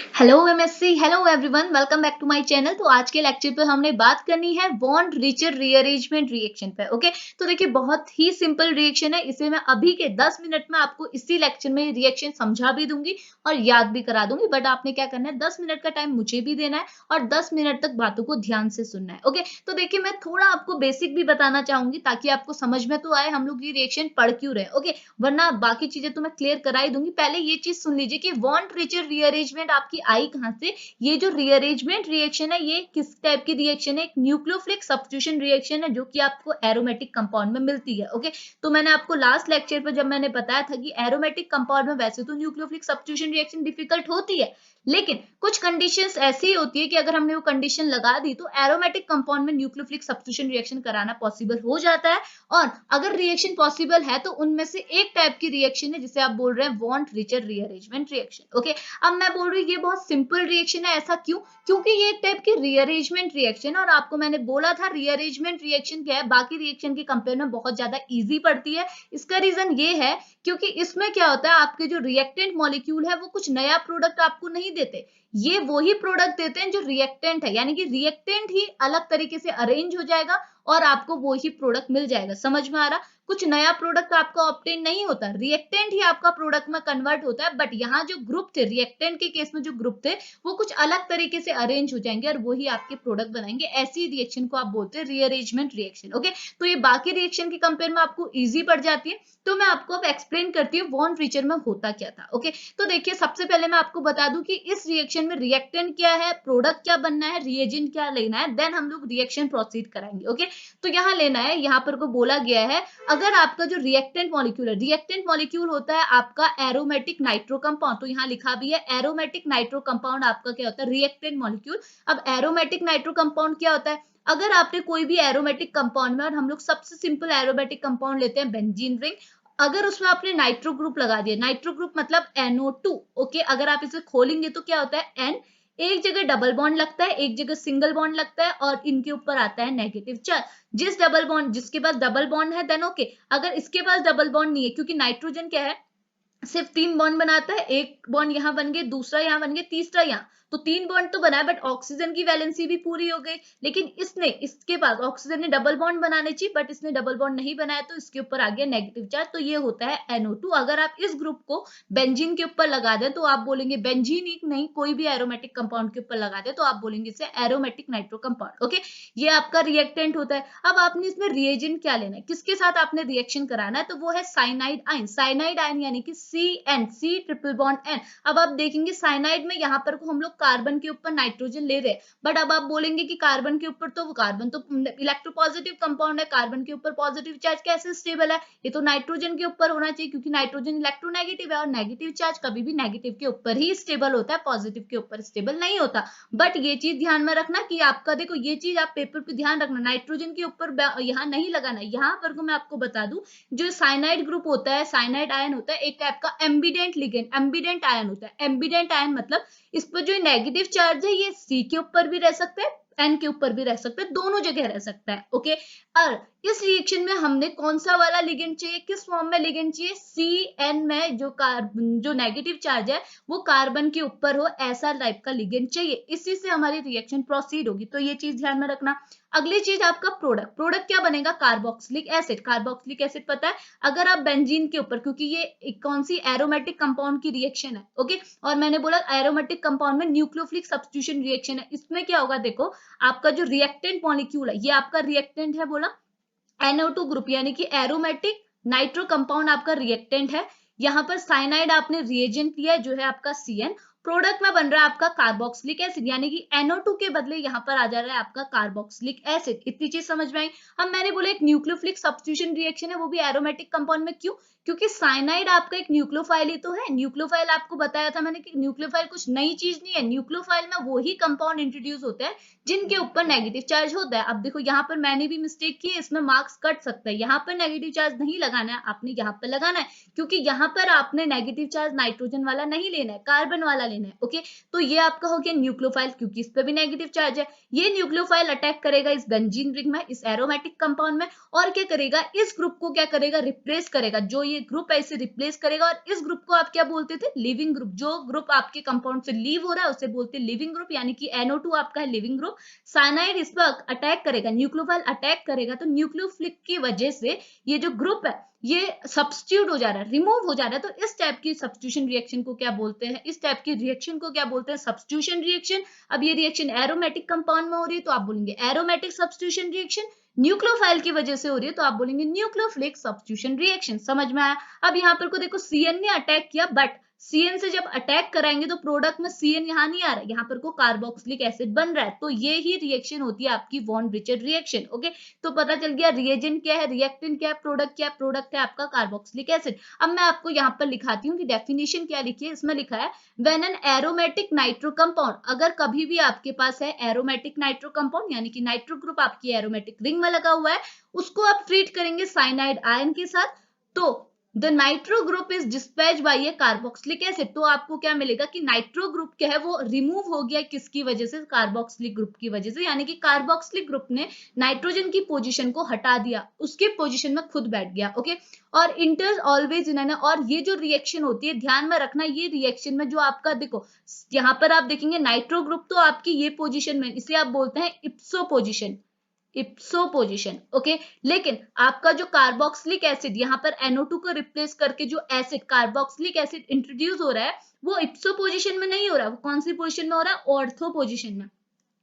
Hello MSc, hello everyone, welcome back to my channel. तो आज के लेक्चर पे हमने बात करनी है बॉन्ड रिचर रीअरेंजमेंट रिएक्शन पे। ओके, तो देखिए बहुत ही सिंपल रिएक्शन है। इसे मैं अभी के 10 मिनट में आपको इसी लेक्चर में रिएक्शन समझा भी दूंगी और याद भी करा दूंगी। बट आपने क्या करना है, 10 मिनट का टाइम मुझे भी देना है और 10 मिनट तक बातों को ध्यान से सुनना है। ओके, तो देखिए मैं थोड़ा आपको बेसिक भी बताना चाहूंगी ताकि आपको समझ में तो आए हम लोग ये रिएक्शन पढ़ क्यों रहे। ओके, वरना बाकी चीजें तो मैं क्लियर करा ही दूंगी। पहले ये चीज सुन लीजिए कि बॉन्ड रिचर रीअरेंजमेंट आपकी आई कहां से। ये जो रीअरेंजमेंट रिएक्शन है ये किस टाइप की रिएक्शन है, एक न्यूक्लियोफिलिक सब्स्टिट्यूशन रिएक्शन है जो कि आपको एरोमेटिक कंपाउंड में मिलती है। ओके, तो मैंने आपको लास्ट लेक्चर पर जब मैंने बताया था कि एरोमेटिक कंपाउंड में वैसे तो न्यूक्लियोफिलिक सब्स्टिट्यूशन रिएक्शन डिफिकल्ट होती है, लेकिन कुछ कंडीशंस ऐसी होती है कि अगर हमने वो कंडीशन लगा दी तो एरोमेटिक कंपाउंड में न्यूक्लियोफिलिक सब्स्टिट्यूशन रिएक्शन कराना पॉसिबल हो जाता है। और अगर रिएक्शन पॉसिबल है तो उनमें से एक टाइप की रिएक्शन है जिसे आप बोल रहे हैं बॉन्ड रिचर रीअरेंजमेंट रिएक्शन। ओके, अब मैं बोल रही हूँ ये बहुत सिंपल रिएक्शन है। ऐसा क्यों? क्योंकि ये एक टाइप की रीअरेंजमेंट रिएक्शन है और आपको मैंने बोला था रीअरेंजमेंट रिएक्शन क्या है, बाकी रिएक्शन के कंपेयर में बहुत ज्यादा इजी पड़ती है। इसका रीजन ये है क्योंकि इसमें क्या होता है, आपके जो रिएक्टेंट मॉलिक्यूल है वो कुछ नया प्रोडक्ट आपको नहीं देते, ये वही प्रोडक्ट देते हैं जो रिएक्टेंट है, यानी कि रिएक्टेंट ही अलग तरीके से अरेंज हो जाएगा और आपको वो ही प्रोडक्ट मिल जाएगा। समझ में आ रहा? कुछ नया प्रोडक्ट आपका ऑब्टेन नहीं होता, रिएक्टेंट ही आपका प्रोडक्ट में कन्वर्ट होता है। बट यहाँ जो ग्रुप थे, रिएक्टेंट के केस में जो ग्रुप थे वो कुछ अलग तरीके से अरेंज हो जाएंगे और वही आपके प्रोडक्ट बनाएंगे। ऐसी रिएक्शन को आप बोलते हैं रीअरेंजमेंट रिएक्शन। ओके, तो ये बाकी रिएक्शन के कंपेयर में आपको इजी पड़ जाती है। तो मैं आपको अब एक्सप्लेन करती हूँ बॉन्ड रिचर में होता क्या था। ओके, तो देखिए सबसे पहले मैं आपको बता दूं कि इस रिएक्शन में रिएक्टेंट क्या है, प्रोडक्ट क्या बनना है, रिएजेंट क्या लेना है, देन हम लोग रिएक्शन प्रोसीड कराएंगे। ओके, तो यहाँ लेना है, यहाँ पर को बोला गया है अगर आपका जो रिएक्टेंट मॉलिक्यूल है, रिएक्टेंट मॉलिक्यूल होता है आपका एरोमेटिक नाइट्रो कंपाउंड। तो यहाँ लिखा भी है एरोमेटिक नाइट्रो कंपाउंड आपका क्या होता है, रिएक्टेंट मॉलिक्यूल। अब एरोमेटिक नाइट्रो कंपाउंड क्या होता है, अगर आपने कोई भी एरोमेटिक कंपाउंड में, और हम लोग सबसे सिंपल एरोमेटिक कंपाउंड लेते हैं बेंजीन रिंग, अगर उसमें आपने नाइट्रो ग्रुप लगा दिया, नाइट्रो ग्रुप मतलब NO2। ओके, अगर आप इसे खोलेंगे तो क्या होता है, N, एक जगह डबल बॉन्ड लगता है, एक जगह सिंगल बॉन्ड लगता है और इनके ऊपर आता है नेगेटिव चार्ज। जिस डबल बॉन्ड, जिसके पास डबल बॉन्ड है देन ओके, अगर इसके पास डबल बॉन्ड नहीं है, क्योंकि नाइट्रोजन क्या है, सिर्फ 3 बॉन्ड बनाता है, एक बॉन्ड यहाँ बन गया, दूसरा यहाँ बन गया, तीसरा यहाँ, तो 3 बॉन्ड तो बना है, बट ऑक्सीजन की वैलेंसी भी पूरी हो गई। लेकिन इसने, इसके पास ऑक्सीजन ने डबल बॉन्ड बनाने चाहिए बट इसने डबल बॉन्ड नहीं बनाया तो इसके ऊपर आ गया नेगेटिव चार्ज, तो ये होता है NO2। अगर आप इस ग्रुप को बेंजीन के ऊपर लगा दें तो आप बोलेंगे, बेंजीन ही नहीं, कोई भी एरोमेटिक कंपाउंड के ऊपर लगा दे तो आप बोलेंगे इसे एरोमेटिक नाइट्रो कंपाउंड। ओके, ये आपका रिएक्टेंट होता है। अब आपने इसमें रिएजेंट क्या लेना है, किसके साथ आपने रिएक्शन कराना है, तो वो है साइनाइड आयन। साइनाइड आयन यानी कि CN, C triple bond N। अब आप देखेंगे साइनाइड में यहाँ पर को हम लोग कार्बन के ऊपर नाइट्रोजन ले रहे हैं, बट अब आप बोलेंगे कि कार्बन के ऊपर तो, कार्बन तो इलेक्ट्रोपॉजिटिव कंपाउंड है, कार्बन के ऊपर पॉजिटिव चार्ज कैसे स्टेबल है, ये तो नाइट्रोजन के ऊपर होना चाहिए क्योंकि नाइट्रोजन इलेक्ट्रोनेगेटिव है और नेगेटिव चार्ज कभी भी नेगेटिव के ऊपर ही स्टेबल होता है, पॉजिटिव के ऊपर स्टेबल नहीं होता। बट ये चीज ध्यान में रखना कि आपका, देखो ये चीज आप पेपर पे ध्यान रखना, नाइट्रोजन के ऊपर यहाँ नहीं लगाना। यहाँ पर को मैं आपको बता दूं, जो साइनाइड ग्रुप होता है, साइनाइड आयन होता है एक टाइप का एम्बिडेंट लिगेंड, एम्बिडेंट आयन होता है। एम्बिडेंट आयन मतलब इस पर जो नेगेटिव चार्ज है ये C के ऊपर भी रह सकता है, N के ऊपर भी रह सकता है, दोनों जगह रह सकता है। ओके, और इस रिएक्शन में हमने कौन सा वाला लिगेंड चाहिए, किस फॉर्म में लिगेंड चाहिए, CN में जो कार्बन, जो नेगेटिव चार्ज है वो कार्बन के ऊपर हो, ऐसा टाइप का लिगेंड चाहिए, इसी से हमारी रिएक्शन प्रोसीड होगी। तो ये चीज ध्यान में रखना। अगली चीज आपका प्रोडक्ट, प्रोडक्ट क्या बनेगा, कार्बोक्सिलिक एसिड। कार्बोक्सिलिक एसिड पता है, अगर आप बेंजीन के ऊपर, क्योंकि ये कौन सी एरोमेटिक कंपाउंड की रिएक्शन है। ओके, और मैंने बोला एरोमेटिक कंपाउंड में न्यूक्लियोफिलिक सब्स्टिट्यूशन रिएक्शन है, इसमें क्या होगा, देखो आपका जो रिएक्टेंट मॉलिक्यूल है ये आपका रिएक्टेंट है, बोला NO2 ग्रुप, यानी कि एरोमेटिक नाइट्रो कंपाउंड आपका रिएक्टेंट है। यहाँ पर साइनाइड आपने रिएजेंट लिया है जो है आपका CN, प्रोडक्ट में बन रहा है आपका कार्बोक्सिलिक एसिड, यानी कि NO2 के बदले यहाँ पर आ जा रहा है आपका कार्बोक्सिलिक एसिड। इतनी चीज समझ में आई। अब मैंने बोला एक न्यूक्लियोफिलिक सब्स्टिट्यूशन रिएक्शन है, वो भी एरोमेटिक कंपाउंड में, क्यों, क्योंकि साइनाइड आपका एक न्यूक्लियोफाइल ही तो है। न्यूक्लियोफाइल आपको बताया था मैंने कि न्यूक्लियोफाइल कुछ नई चीज नहीं है, न्यूक्लियोफाइल में वो ही कंपाउंड इंट्रोड्यूस होते हैं जिनके ऊपर नेगेटिव चार्ज होता है। अब देखो यहाँ पर मैंने भी मिस्टेक की है, इसमें मार्क्स कट सकता है, यहाँ पर नेगेटिव चार्ज नहीं लगाना है, आपने यहाँ पर लगाना है, क्योंकि यहाँ पर आपने नेगेटिव चार्ज नाइट्रोजन वाला नहीं लेना है, कार्बन वाला लेना है। ओके, तो ये आपका हो गया न्यूक्लियोफाइल, क्योंकि इस पे भी नेगेटिव चार्ज है। ये न्यूक्लियोफाइल अटैक करेगा इस बेंजीन रिंग में, इस एरोमेटिक कंपाउंड में, और क्या करेगा, इस ग्रुप को क्या करेगा, रिप्लेस करेगा। जो ये ग्रुप है इसे रिप्लेस करेगा, और इस ग्रुप को आप क्या बोलते थे, लिविंग ग्रुप। जो ग्रुप आपके कंपाउंड से लीव हो रहा है उसे बोलते हैं लिविंग ग्रुप, यानी कि NO2 आपका है लिविंग ग्रुप। साइनाइड इस पर अटैक करेगा, न्यूक्लियोफाइल अटैक करेगा, तो न्यूक्लियोफिलिक की वजह से ये जो ग्रुप है ये सब्स्टिट्यूट हो जा रहा है, रिमूव हो जा रहा है। तो इस टाइप की सब्स्टिट्यूशन रिएक्शन को क्या बोलते हैं, इस टाइप की रिएक्शन को क्या बोलते हैं, सब्स्टिट्यूशन रिएक्शन। अब ये रिएक्शन एरोमेटिक कंपाउंड में हो रही है तो आप बोलेंगे एरोमेटिक सब्स्टिट्यूशन रिएक्शन। न्यूक्लियोफाइल की वजह से हो रही है तो आप बोलेंगे न्यूक्लियोफिलिक सब्स्टिट्यूशन रिएक्शन। समझ में आया? अब यहाँ पर को देखो, CN ने अटैक किया, बट CN से जब अटैक कराएंगे तो प्रोडक्ट में CN यहाँ नहीं आ रहा है, यहाँ पर को कार्बोक्सिलिक एसिड बन रहा है। तो ये ही रिएक्शन होती है आपकी वॉन रिचर्ड रिएक्शन। ओके, तो पता चल गया रिएजेंट क्या है, रिएक्टेंट क्या है, प्रोडक्ट क्या है। प्रोडक्ट है आपका कार्बोक्सिलिक एसिड। अब मैं आपको यहाँ पर लिखाती हूँ कि डेफिनेशन क्या लिखी है। इसमें लिखा है when an aromatic nitro compound, अगर कभी भी आपके पास है एरोमेटिक नाइट्रो कंपाउंड, यानी कि नाइट्रो ग्रुप आपकी एरोमेटिक रिंग में लगा हुआ है, उसको आप ट्रीट करेंगे साइनाइड आयन के साथ, तो the nitro group is dispatch by a carboxylic acid. तो आपको क्या मिलेगा कि नाइट्रो ग्रुप क्या है वो रिमूव हो गया, किसकी वजह से, कार्बोक्सिलिक ग्रुप की वजह से। यानी कि कार्बोक्सिलिक ग्रुप ने नाइट्रोजन की पोजीशन को हटा दिया, उसके पोजीशन में खुद बैठ गया। ओके, और इंटर्स ऑलवेज इन, और ये जो रिएक्शन होती है ध्यान में रखना, ये रिएक्शन में जो आपका देखो यहाँ पर आप देखेंगे नाइट्रो ग्रुप तो आपकी ये पोजीशन में, इसे आप बोलते हैं इप्सो पोजीशन, इप्सो पोजीशन। ओके, लेकिन आपका जो कार्बोक्सिलिक एसिड यहाँ पर NO2 को रिप्लेस करके जो एसिड कार्बोक्सिलिक एसिड इंट्रोड्यूस हो रहा है वो इप्सो पोजीशन में नहीं हो रहा, वो कौन सी पोजीशन में हो रहा है, ऑर्थो पोजीशन में।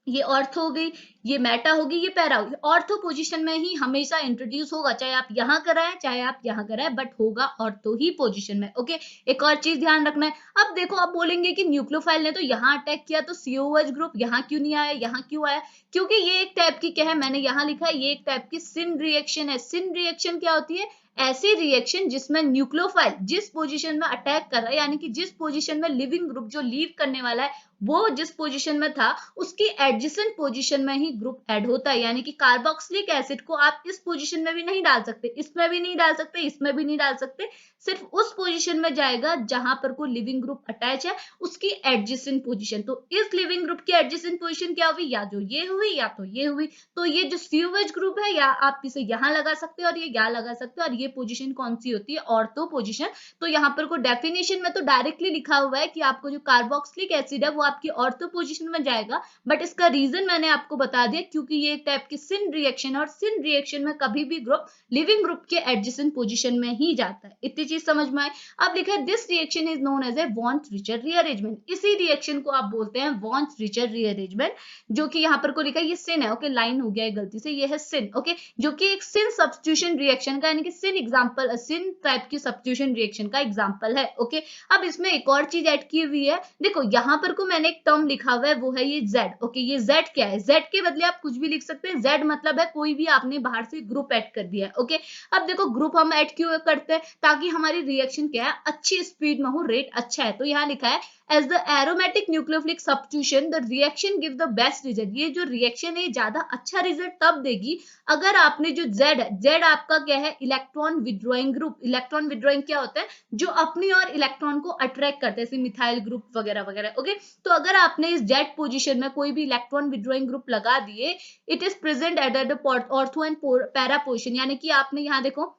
ये ऑर्थो हो गई, ये मेटा होगी, ये पैरा होगी। ऑर्थो पोजीशन में ही हमेशा इंट्रोड्यूस होगा, चाहे आप यहाँ कराएं चाहे आप यहाँ कराएं, बट होगा ऑर्थो ही पोजीशन में। ओके, एक और चीज ध्यान रखना है। अब देखो, आप बोलेंगे कि न्यूक्लियोफाइल ने तो यहाँ अटैक किया तो COH ग्रुप यहाँ क्यों नहीं आया, यहाँ क्यों आया, क्योंकि ये एक टाइप की क्या है, मैंने यहाँ लिखा है ये एक टाइप की सिन रिएक्शन है। सिन रिएक्शन क्या होती है, ऐसी रिएक्शन जिसमें न्यूक्लियोफाइल जिस पोजीशन में अटैक कर रहा है, यानी कि जिस पोजीशन में लिविंग ग्रुप जो लीव करने वाला है वो जिस पोजीशन में था उसकी एडजेसेंट पोजीशन में ही ग्रुप ऐड होता है। यानी कि कार्बोक्सिलिक एसिड को आप इस पोजीशन में भी नहीं डाल सकते, इसमें भी नहीं डाल सकते, इसमें भी नहीं डाल सकते, सिर्फ उस पोजीशन में जाएगा जहां पर कोई लिविंग ग्रुप अटैच है, उसकी एडजेसेंट पोजीशन। तो इस लिविंग ग्रुप की एडजेसेंट पोजीशन क्या हुई, या जो ये हुई या तो ये हुई। तो ये जो COH ग्रुप है, या आप इसे यहाँ लगा सकते हो और ये यहाँ लगा सकते हो, और ये पोजीशन कौन सी होती है, ऑर्थो पोजीशन। तो यहाँ पर को डेफिनेशन में तो डायरेक्टली लिखा हुआ है कि आपको जो कार्बोक्सिलिक एसिड है वो आपकी ऑर्थो पोजीशन में जाएगा, बट इसका रीजन मैंने आपको बता दिया, क्योंकि ये एक टाइप की सिन रिएक्शन है, और सिन रिएक्शन में कभी भी ग्रुप लिविंग ग्रुप के एडजेसेंट पोजीशन में ही जाता है। इतनी चीज समझ में आए? अब लिखा है this reaction is known as a von Richter rearrangement. इसी रिएक्शन को आप बोलते हैं वॉन्ट रिचर रीअरेंजमेंट, जो कि यहाँ पर को लिखा है, ये सिन है। ओके, लाइन हो गया है गलती से, ये है सिन। ओके, जो कि एक सिन सब्स्टिट्यूशन रिएक्शन का, यानी कि सिन एग्जांपल, सिन टाइप की सब्स्टिट्यूशन रिएक्शन का एग्जांपल है। ओके, अब इसमें एक और चीज ऐड की हुई है, देखो यहाँ पर को मैंने एक टर्म लिखा हुआ है, वो है ये Z। ओके, ये Z क्या है, Z के बदले आप कुछ भी लिख सकते हैं। Z मतलब है कोई भी आपने बाहर से ग्रुप ऐड कर दिया है। ओके, अब देखो ग्रुप हम ऐड क्यों करते हैं, ताकि हमारी रिएक्शन क्या है, अच्छी स्पीड में हो, रेट अच्छा है। तो यहाँ लिखा है as the aromatic nucleophilic substitution the reaction give the best result। ये जो रिएक्शन है ज्यादा अच्छा रिजल्ट तब देगी अगर आपने जो Z है, Z आपका क्या है, electron withdrawing group. Electron withdrawing क्या होता है, जो अपनी और इलेक्ट्रॉन को अट्रैक्ट करते हैं, जैसे मिथाइल ग्रुप वगैरह वगैरह। ओके, तो अगर आपने इस Z पोजीशन में कोई भी इलेक्ट्रॉन विड्रॉइंग ग्रुप लगा दिए, it is present at the ortho and para position. यानी कि आपने यहाँ देखो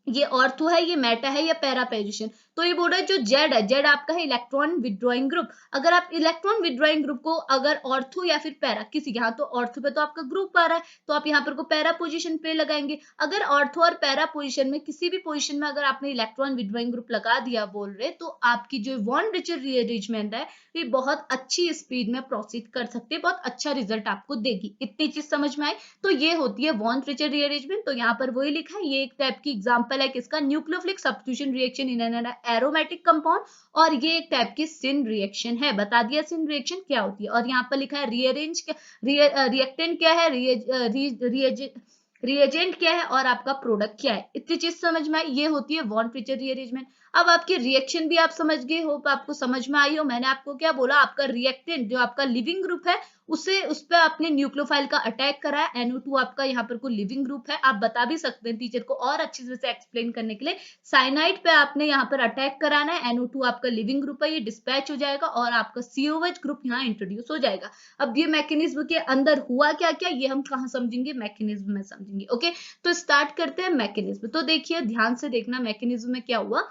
ये ऑर्थो है, ये मेटा है, या पैरा पोजीशन। तो ये बोल रहा है जो Z है, Z आपका है इलेक्ट्रॉन विड्रॉइंग ग्रुप। अगर आप इलेक्ट्रॉन विड्रॉइंग ग्रुप को अगर ऑर्थो या फिर पैरा, किसी यहाँ तो ऑर्थो पे तो आपका ग्रुप आ रहा है तो आप यहाँ पर को पैरा पोजीशन पे लगाएंगे। अगर ऑर्थो और पैरा पोजीशन में किसी भी पोजीशन में अगर आपने इलेक्ट्रॉन विड्रॉइंग ग्रुप लगा दिया बोल रहे, तो आपकी जो बॉन्ड रिचर रीअरेंजमेंट है ये बहुत अच्छी स्पीड में प्रोसीड कर सकते हैं, बहुत अच्छा रिजल्ट आपको देगी। इतनी चीज समझ में आए? तो ये होती है बॉन्ड रिचर रीअरेंजमेंट। तो यहाँ पर वही लिखा है, ये एक टाइप की एग्जांपल है किसका, nucleophilic substitution reaction in an aromatic compound, और ये एक टाइप की सिन रिएक्शन है। बता दिया सिन रिएक्शन क्या होती है। और यहाँ पर लिखा है रीअरेंज, रिएक्टेंट क्या है, रिएजेंट क्या है, और आपका प्रोडक्ट क्या है। इतनी चीज समझ में आई? ये होती है बॉन्ड रिचर रीअरेंजमेंट। अब आपकी रिएक्शन भी आप समझ गए हो, आपको समझ में आई हो। मैंने आपको क्या बोला, आपका रिएक्टेंट जो आपका लिविंग ग्रुप है उसे उस पे आपने न्यूक्लियोफाइल का अटैक करा है। NO2 आपका यहाँ पर कोई लिविंग ग्रुप है। आप बता भी सकते हैं टीचर को और अच्छी तरह से एक्सप्लेन करने के लिए, साइनाइड पे आपने यहाँ पर अटैक कराना है। NO2 आपका लिविंग ग्रुप है, ये डिस्पैच हो जाएगा और आपका COH ग्रुप यहाँ इंट्रोड्यूस हो जाएगा। अब ये मैकेनिज्म के अंदर हुआ क्या क्या, ये हम कहाँ समझेंगे, मैकेनिज्म में समझेंगे। ओके, तो स्टार्ट करते हैं मैकेनिज्म। तो देखिए ध्यान से देखना मैकेनिज्म में क्या हुआ।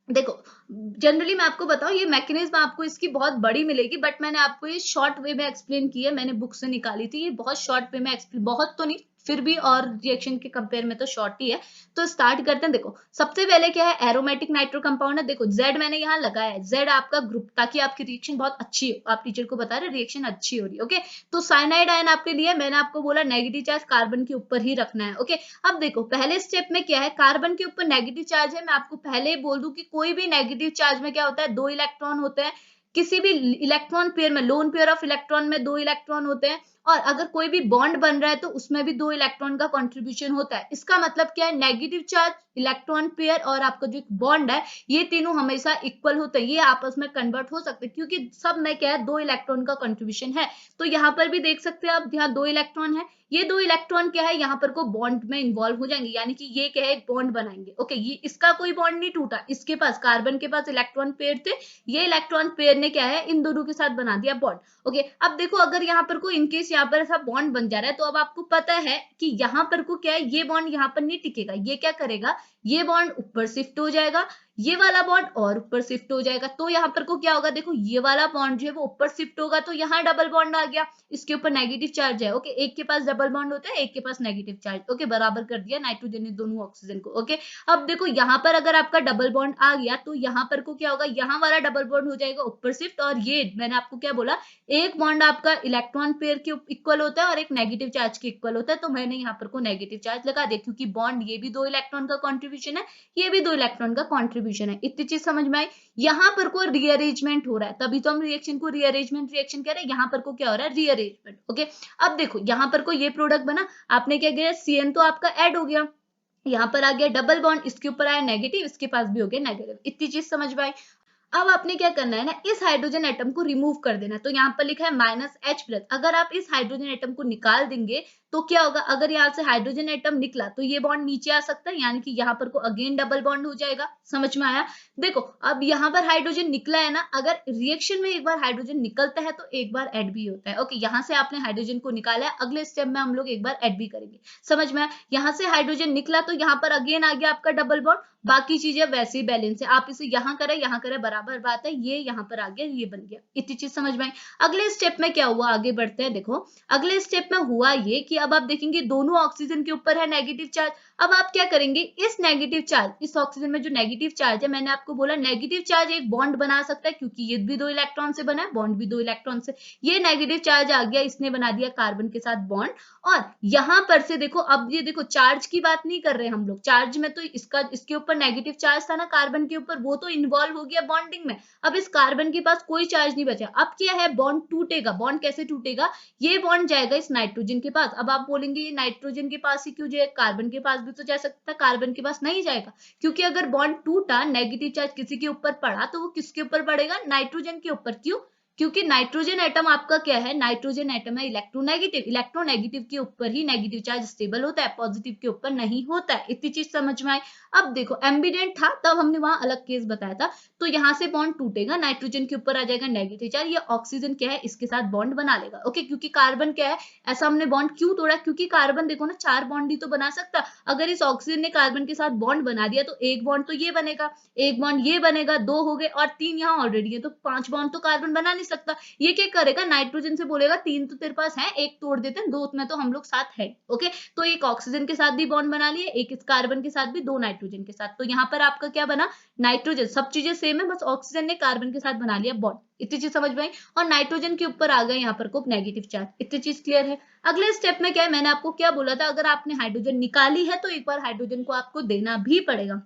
देखो, जनरली मैं आपको बताऊं, ये मैकेनिज्म आपको इसकी बहुत बड़ी मिलेगी, बट मैंने आपको ये शॉर्ट वे में एक्सप्लेन की है, मैंने बुक से निकाली थी। ये बहुत शॉर्ट वे में एक्सप्लेन, बहुत तो नहीं फिर भी, और रिएक्शन के कंपेयर में तो शॉर्ट ही है। तो स्टार्ट करते हैं। देखो सबसे पहले क्या है, एरोमेटिक नाइट्रो कंपाउंड है। देखो Z मैंने यहाँ लगाया है, Z आपका ग्रुप, ताकि आपकी रिएक्शन बहुत अच्छी हो। आप टीचर को बता रहे रिएक्शन अच्छी हो रही है। ओके, तो साइनाइड आयन आपके लिए, मैंने आपको बोला नेगेटिव चार्ज कार्बन के ऊपर ही रखना है। ओके, अब देखो पहले स्टेप में क्या है, कार्बन के ऊपर नेगेटिव चार्ज है। मैं आपको पहले ही बोल दूं कि कोई भी नेगेटिव चार्ज में क्या होता है, 2 इलेक्ट्रॉन होते हैं। किसी भी इलेक्ट्रॉन पेयर में, लोन पेयर ऑफ इलेक्ट्रॉन में 2 इलेक्ट्रॉन होते हैं। और अगर कोई भी बॉन्ड बन रहा है तो उसमें भी 2 इलेक्ट्रॉन का कंट्रीब्यूशन होता है। इसका मतलब क्या है, नेगेटिव चार्ज, इलेक्ट्रॉन पेयर और आपका जो बॉन्ड है, ये तीनों हमेशा इक्वल होते हैं। ये आपस में कन्वर्ट हो सकते हैं क्योंकि सब में क्या है, 2 इलेक्ट्रॉन का कंट्रीब्यूशन है। तो यहाँ पर भी देख सकते हैं आप, यहाँ 2 इलेक्ट्रॉन है। ये 2 इलेक्ट्रॉन क्या है, यहाँ पर को बॉन्ड में इन्वॉल्व हो जाएंगे, यानी कि ये क्या है, बॉन्ड बनाएंगे। ओके, ये इसका कोई बॉन्ड नहीं टूटा, इसके पास, कार्बन के पास इलेक्ट्रॉन पेयर थे, ये इलेक्ट्रॉन पेयर ने क्या है, इन दोनों के साथ बना दिया बॉन्ड। ओके, अब देखो अगर यहाँ पर को इनकेस यहाँ पर ऐसा बॉन्ड बन जा रहा है, तो अब आपको पता है कि यहाँ पर को क्या है, ये बॉन्ड यहाँ पर नहीं टिकेगा। ये क्या करेगा, ये बॉन्ड ऊपर शिफ्ट हो जाएगा, ये वाला बॉन्ड और ऊपर शिफ्ट हो जाएगा। तो यहाँ पर को क्या होगा, देखो ये वाला बॉन्ड जो है वो ऊपर शिफ्ट होगा, तो यहाँ डबल बॉन्ड आ गया, इसके ऊपर नेगेटिव चार्ज है। ओके, एक के पास डबल बॉन्ड होता है, एक के पास नेगेटिव चार्ज। ओके, बराबर कर दिया नाइट्रोजन ने दोनों ऑक्सीजन को। ओके, अब देखो यहाँ पर अगर आपका डबल बॉन्ड आ गया, तो यहाँ पर को क्या होगा, यहाँ वाला डबल बॉन्ड हो जाएगा ऊपर शिफ्ट, और ये मैंने आपको क्या बोला, एक बॉन्ड आपका इलेक्ट्रॉन पेयर के इक्वल होता है और एक नेगेटिव चार्ज के इक्वल होता है। तो मैंने यहाँ पर को नेगेटिव चार्ज लगा दिया, क्योंकि बॉन्ड ये भी 2 इलेक्ट्रॉन का कॉन्ट्रीब्यूशन है, ये भी 2 इलेक्ट्रॉन का कॉन्ट्रीब्यूशन है। इतनी चीज समझ में आई। यहाँ पर को रीअरेंजमेंट हो रहा है, तभी तो हम रिएक्शन को रीअरेंजमेंट रिएक्शन कह रहे हैं। यहाँ पर को क्या हो रहा है, रीअरेंजमेंट। ओके, अब देखो यहाँ पर को ये प्रोडक्ट बना, आपने क्या किया, CN तो आपका ऐड हो गया, यहाँ पर आ गया डबल बॉन्ड, इसके ऊपर आया नेगेटिव, इसके पास भी हो गया नेगेटिव। इतनी चीज समझ में आई। अब आपने क्या करना है ना, इस हाइड्रोजन एटम को रिमूव कर देना। तो यहाँ पर लिखा है -H+। अगर आप इस हाइड्रोजन एटम को निकाल देंगे तो क्या होगा, अगर यहाँ से हाइड्रोजन एटम निकला तो ये बॉन्ड नीचे आ सकता है, यानी कि यहाँ पर को अगेन डबल बॉन्ड हो जाएगा। समझ में आया। देखो अब यहाँ पर हाइड्रोजन निकला है ना, अगर रिएक्शन में एक बार हाइड्रोजन निकलता है तो एक बार ऐड भी होता है। ओके, यहाँ से आपने हाइड्रोजन को निकाला है, अगले स्टेप में हम लोग एक बार ऐड भी करेंगे। समझ में आया। यहाँ से हाइड्रोजन निकला तो यहाँ पर अगेन आ गया आपका डबल बॉन्ड, बाकी चीजें वैसे ही बैलेंस है। आप इसे यहाँ करें बराबर बात है, ये यहाँ पर आ गया, ये बन गया। इतनी चीज समझ में आई। अगले स्टेप में क्या हुआ, आगे बढ़ते हैं। देखो अगले स्टेप में हुआ ये कि अब आप देखेंगे दोनों ऑक्सीजन के ऊपर है नेगेटिव चार्ज। अब आप क्या करेंगे, इस नेगेटिव चार्ज, इस ऑक्सीजन में जो नेगेटिव चार्ज है, मैंने आपको बोला नेगेटिव चार्ज एक बॉन्ड बना सकता है, क्योंकि ये भी 2 इलेक्ट्रॉन से बना है, बॉन्ड भी 2 इलेक्ट्रॉन से। ये नेगेटिव चार्ज आ गया, इसने बना दिया कार्बन के साथ बॉन्ड। और यहाँ पर से देखो, अब ये देखो चार्ज की बात नहीं कर रहे हम लोग, चार्ज में तो इसके ऊपर नेगेटिव चार्ज था ना कार्बन के ऊपर, वो तो इन्वॉल्व हो गया बॉन्डिंग में। अब इस कार्बन के पास कोई चार्ज नहीं बचा। अब क्या है, बॉन्ड टूटेगा। बॉन्ड कैसे टूटेगा, ये बॉन्ड जाएगा इस नाइट्रोजन के पास। अब आप बोलेंगे ये नाइट्रोजन के पास ही क्यों जाए, कार्बन के पास भी तो जा सकता है। कार्बन के पास नहीं जाएगा, क्योंकि अगर बॉन्ड टूटा, नेगेटिव चार्ज किसी के ऊपर पड़ा, तो वो किसके ऊपर पड़ेगा, नाइट्रोजन के ऊपर। क्यों, क्योंकि नाइट्रोजन एटम आपका क्या है, नाइट्रोजन एटम है इलेक्ट्रोनेगेटिव। इलेक्ट्रोनेगेटिव के ऊपर ही नेगेटिव चार्ज स्टेबल होता है, पॉजिटिव के ऊपर नहीं होता है। इतनी चीज समझ में आई। अब देखो एम्बिडेंट था, तब हमने वहां अलग केस बताया था। तो यहाँ से बॉन्ड टूटेगा, नाइट्रोजन के ऊपर आ जाएगा नेगेटिव चार्ज, ये ऑक्सीजन क्या है, इसके साथ बॉन्ड बना लेगा। ओके, क्योंकि कार्बन क्या है, ऐसा हमने बॉन्ड क्यों तोड़ा, क्योंकि कार्बन देखो ना 4 बॉन्ड ही तो बना सकता। अगर इस ऑक्सीजन ने कार्बन के साथ बॉन्ड बना दिया, तो एक बॉन्ड तो ये बनेगा, एक बॉन्ड ये बनेगा, 2 हो गए, और 3 यहाँ ऑलरेडी है, तो 5 बॉन्ड तो कार्बन बना नहीं सकता। ये क्या करेगा, नाइट्रोजन से बोलेगा 3 तो तेरे पास है, एक तोड़ देते हैं, 2 में तो हम लोग साथ है। ओके, तो एक ऑक्सीजन के साथ भी बॉन्ड बना लिए, एक इस कार्बन के साथ भी, 2 नाइट्रोजन के साथ। तो यहाँ पर आपका क्या बना, नाइट्रोजन। सब चीजें सेम है, बस ऑक्सीजन ने कार्बन के साथ बना लिया बॉन्ड। इतनी चीज समझ में आई। और नाइट्रोजन के ऊपर आ गए यहाँ पर को नेगेटिव चार्ज। इतनी चीज क्लियर है। अगले स्टेप में क्या है, मैंने आपको क्या बोला था, अगर आपने हाइड्रोजन निकाली है तो एक बार हाइड्रोजन को आपको देना भी पड़ेगा।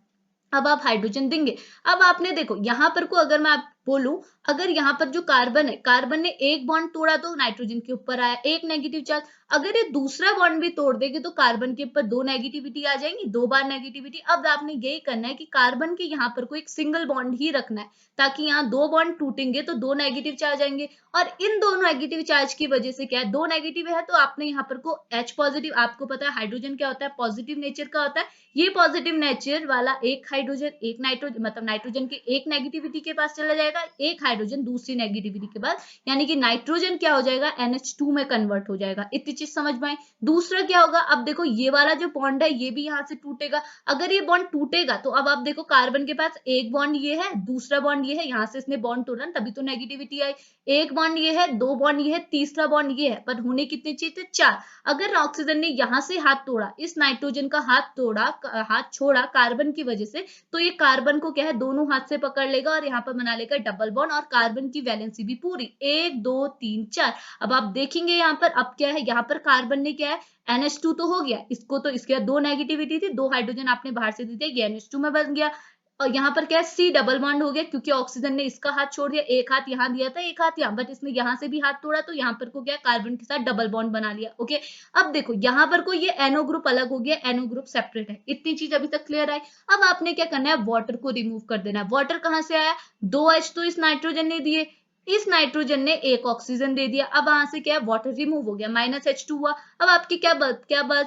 अब आप हाइड्रोजन देंगे। अब आपने देखो यहाँ पर को, अगर मैं आप बोलूं, अगर यहाँ पर जो कार्बन है, कार्बन ने एक बॉन्ड तोड़ा तो नाइट्रोजन के ऊपर आया एक नेगेटिव चार्ज, अगर ये दूसरा बॉन्ड भी तोड़ देगी तो कार्बन के ऊपर दो नेगेटिविटी आ जाएंगी, दो बार नेगेटिविटी। अब आपने यही करना है कि कार्बन के यहाँ पर कोई एक सिंगल बॉन्ड ही रखना है, ताकि यहाँ दो बॉन्ड टूटेंगे तो दो नेगेटिव चार्ज आएंगे, और इन दोनों नेगेटिव चार्ज की वजह से क्या है, दो नेगेटिव है तो आपने यहाँ पर को H पॉजिटिव, आपको पता है हाइड्रोजन क्या होता है, पॉजिटिव नेचर का होता है, ये पॉजिटिव नेचर वाला एक हाइड्रोजन एक नाइट्रोजन, मतलब नाइट्रोजन के एक नेगेटिविटी के पास चला जाएगा, एक हाइड्रोजन दूसरी नेगेटिविटी के पास, यानी कि नाइट्रोजन क्या हो जाएगा, NH2 में कन्वर्ट हो जाएगा। इतनी चीज समझ में आई। दूसरा क्या होगा, अब देखो ये वाला जो बॉन्ड है ये भी यहाँ से टूटेगा, अगर ये बॉन्ड टूटेगा तो अब आप देखो कार्बन के पास एक बॉन्ड ये है, दूसरा बॉन्ड ये है, यहाँ से इसने बॉन्ड तोड़ा तभी तो नेगेटिविटी आई, एक बॉन्ड ये है, दो बॉन्ड ये है, तीसरा बॉन्ड ये है, पर होने कितने चाहिए थे, चार। अगर ऑक्सीजन ने यहाँ से हाथ तोड़ा, इस नाइट्रोजन का हाथ तोड़ा, हाथ छोड़ा कार्बन की वजह से, तो ये कार्बन को क्या है दोनों हाथ से पकड़ लेगा और यहाँ पर बना लेगा डबल बॉन्ड, और कार्बन की वैलेंसी भी पूरी, एक दो तीन चार। अब आप देखेंगे यहाँ पर अब क्या है, यहाँ पर कार्बन ने क्या है NH2 तो हो गया, इसको तो इसके दो नेगेटिविटी थी, दो हाइड्रोजन आपने बाहर से दे दिया, ये NH2 में बन गया, और यहाँ पर क्या है C डबल बॉन्ड हो गया, क्योंकि ऑक्सीजन ने इसका हाथ छोड़ दिया, एक हाथ यहाँ दिया था एक हाथ यहाँ, बट इसने यहाँ से भी हाथ तोड़ा तो यहाँ पर को क्या कार्बन के साथ डबल बॉन्ड बना लिया। ओके, अब देखो यहाँ पर को ये NO ग्रुप अलग हो गया, NO ग्रुप सेपरेट है, इतनी चीज अभी तक क्लियर है। अब आपने क्या करना है, वाटर को रिमूव कर देना है। वाटर कहाँ से आया, दो H तो इस नाइट्रोजन ने दिए, इस नाइट्रोजन ने एक ऑक्सीजन दे दिया, अब वहां से क्या है वाटर रिमूव हो गया, -H2 हुआ। अब आपके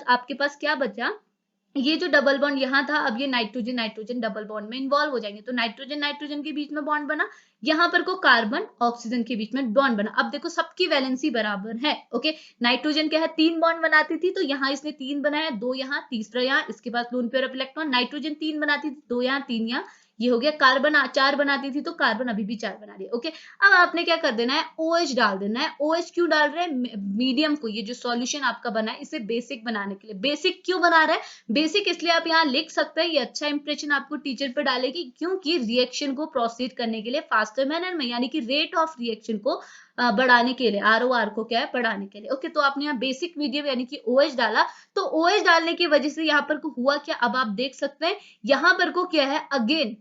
आपके पास क्या बचा, ये जो डबल बॉन्ड यहाँ था, अब ये नाइट्रोजन नाइट्रोजन डबल बॉन्ड में इन्वॉल्व हो जाएंगे, तो नाइट्रोजन नाइट्रोजन के बीच में बॉन्ड बना, यहाँ पर को कार्बन ऑक्सीजन के बीच में बॉन्ड बना। अब देखो सबकी वैलेंसी बराबर है। ओके, नाइट्रोजन क्या है तीन बॉन्ड बनाती थी, तो यहाँ इसने तीन बनाया, दो यहाँ तीसरा यहाँ, इसके पास lone pair of electron, nitrogen तीन बनाती थी, दो यहाँ तीन यहाँ, ये हो गया। कार्बन चार बनाती थी तो कार्बन अभी भी चार बना रही है। ओके, अब आपने क्या कर देना है, OH डाल देना है। OH क्यों डाल रहे हैं, मीडियम को, ये जो सॉल्यूशन आपका बना है इसे बेसिक बनाने के लिए। बेसिक क्यों बना रहा है, बेसिक इसलिए आप यहाँ लिख सकते हैं, ये अच्छा इंप्रेशन आपको टीचर पे डालेगी, क्योंकि रिएक्शन को प्रोसीड करने के लिए फास्टर मैनर में, यानी कि रेट ऑफ रिएक्शन को बढ़ाने के लिए, ROR को क्या है बढ़ाने के लिए। ओके, तो आपने यहाँ बेसिक मीडियम यानी कि OH डाला, तो OH डालने की वजह से यहाँ पर को हुआ क्या, अब आप देख सकते हैं यहाँ पर को क्या है, अगेन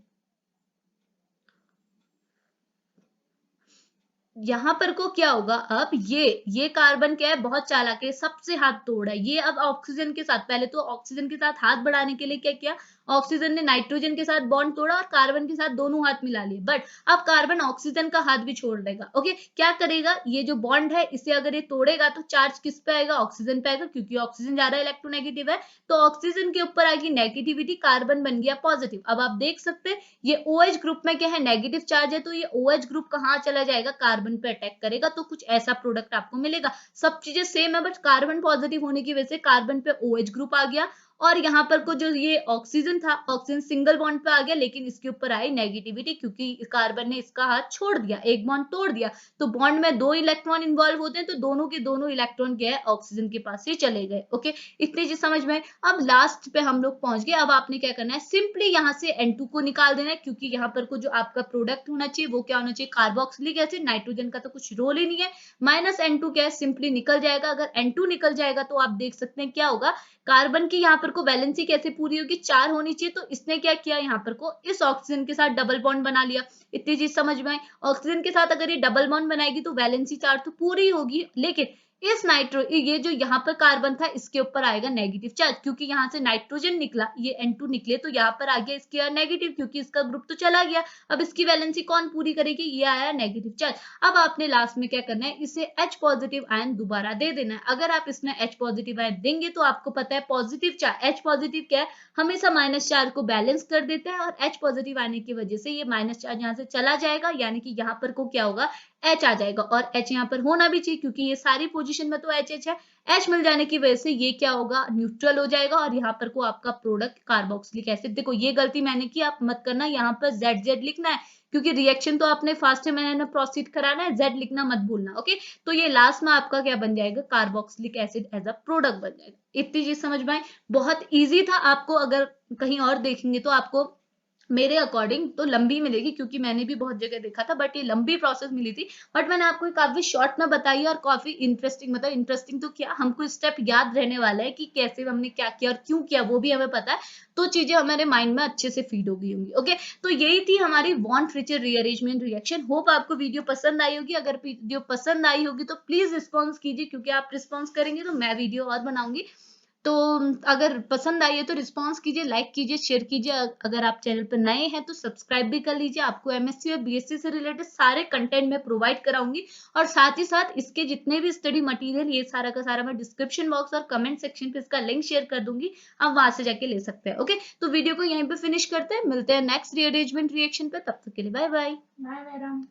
यहाँ पर को क्या होगा, अब ये कार्बन क्या है बहुत चालाक है, सबसे हाथ तोड़ा है ये। अब ऑक्सीजन के साथ, पहले तो ऑक्सीजन के साथ हाथ बढ़ाने के लिए क्या किया, ऑक्सीजन ने नाइट्रोजन के साथ बॉन्ड तोड़ा और कार्बन के साथ दोनों हाथ मिला लिए, बट अब कार्बन ऑक्सीजन का हाथ भी छोड़ देगा। ओके, क्या करेगा, ये जो बॉन्ड है इसे अगर ये तोड़ेगा तो चार्ज किस पे आएगा, ऑक्सीजन पे आएगा, क्योंकि ऑक्सीजन ज्यादा इलेक्ट्रोनेगेटिव है, तो ऑक्सीजन के ऊपर आएगी नेगेटिविटी, कार्बन बन गया पॉजिटिव। अब आप देख सकते हैं ये OH ग्रुप में क्या है नेगेटिव चार्ज है, तो ये OH ग्रुप कहाँ चला जाएगा, कार्बन पे अटैक करेगा, तो कुछ ऐसा प्रोडक्ट आपको मिलेगा। सब चीजें सेम है, बट कार्बन पॉजिटिव होने की वजह से कार्बन पे OH ग्रुप आ गया, और यहाँ पर को जो ये ऑक्सीजन था, ऑक्सीजन सिंगल बॉन्ड पे आ गया, लेकिन इसके ऊपर आई नेगेटिविटी, क्योंकि कार्बन ने इसका हाथ छोड़ दिया, एक बॉन्ड तोड़ दिया, तो बॉन्ड में दो इलेक्ट्रॉन इन्वॉल्व होते हैं, तो दोनों के दोनों इलेक्ट्रॉन क्या है ऑक्सीजन के पास ही चले गए। ओके, इतनी चीज समझ में। अब लास्ट पे हम लोग पहुंच गए, अब आपने क्या करना है, सिंपली यहाँ से N2 को निकाल देना है, क्योंकि यहाँ पर को जो आपका प्रोडक्ट होना चाहिए वो क्या होना चाहिए, कार्बोक्सिलिक एसिड, नाइट्रोजन का तो कुछ रोल ही नहीं है, -N2 क्या है सिंपली निकल जाएगा। अगर N2 निकल जाएगा तो आप देख सकते हैं क्या होगा, कार्बन की यहाँ पर को वैलेंसी कैसे पूरी होगी, चार होनी चाहिए, तो इसने क्या किया यहाँ पर को इस ऑक्सीजन के साथ डबल बॉन्ड बना लिया। इतनी चीज समझ में आई। ऑक्सीजन के साथ अगर ये डबल बॉन्ड बनाएगी तो वैलेंसी चार तो पूरी होगी, लेकिन इस ये जो यहाँ पर कार्बन था इसके ऊपर आएगा नेगेटिव चार्ज, क्योंकि यहाँ से नाइट्रोजन निकला, ये N2 निकले, तो यहाँ पर आ गया इसके नेगेटिव, क्योंकि इसका ग्रुप तो चला गया। अब इसकी वैलेंसी कौन पूरी करेगी, ये आया नेगेटिव चार्ज। अब आपने लास्ट में क्या करना है, इसे H पॉजिटिव आयन दोबारा दे देना है। अगर आप इसमें H पॉजिटिव आयन देंगे तो आपको पता है पॉजिटिव चार्ज, H पॉजिटिव क्या है, हमेशा माइनस चार्ज को बैलेंस कर देता है, और H पॉजिटिव आने की वजह से ये माइनस चार्ज यहाँ से चला जाएगा, यानी कि यहाँ पर को क्या होगा, H आ जाएगा, और H यहाँ पर होना भी चाहिए, क्योंकि ये सारी पोजीशन में तो H है। H मिल जाने की वजह से ये क्या होगा, न्यूट्रल हो जाएगा, और यहाँ पर को आपका प्रोडक्ट कार्बोक्सिलिक एसिड। देखो ये गलती मैंने की, आप मत करना, यहाँ पर ZZ लिखना है, क्योंकि रिएक्शन तो आपने फास्ट मैनर में प्रोसीड कराना है, Z लिखना मत भूलना। ओके, तो ये लास्ट में आपका क्या बन जाएगा, carboxylic acid as a product बन जाएगा। इतनी चीज समझ में आई, बहुत ईजी था। आपको अगर कहीं और देखेंगे तो आपको मेरे अकॉर्डिंग तो लंबी मिलेगी, क्योंकि मैंने भी बहुत जगह देखा था, बट ये लंबी प्रोसेस मिली थी। बट मैंने आपको काफी शॉर्ट में बताई और काफी इंटरेस्टिंग, मतलब इंटरेस्टिंग तो क्या, हमको स्टेप याद रहने वाला है कि कैसे हमने क्या किया और क्यों किया, वो भी हमें पता है। तो चीजें हमारे माइंड में अच्छे से फीड हो गई होंगी। ओके, तो यही थी हमारी von Richter rearrangement reaction. Hope आपको वीडियो पसंद आई होगी। अगर वीडियो पसंद आई होगी तो प्लीज रिस्पॉन्स कीजिए, क्योंकि आप रिस्पॉन्स करेंगे तो मैं वीडियो और बनाऊंगी। तो अगर पसंद आई है तो रिस्पॉन्स कीजिए, लाइक कीजिए, शेयर कीजिए। अगर आप चैनल पर नए हैं तो सब्सक्राइब भी कर लीजिए। आपको एमएससी और बीएससी से रिलेटेड सारे कंटेंट मैं प्रोवाइड कराऊंगी, और साथ ही साथ इसके जितने भी स्टडी मटेरियल, ये सारा का सारा मैं डिस्क्रिप्शन बॉक्स और कमेंट सेक्शन पे इसका लिंक शेयर कर दूंगी। आप वहां से जाके ले सकते हैं। ओके, तो वीडियो को यहीं पे फिनिश करते हैं, मिलते हैं नेक्स्ट रीअरेंजमेंट रिएक्शन पे। तब तक के लिए बाय बाय। Bye madam.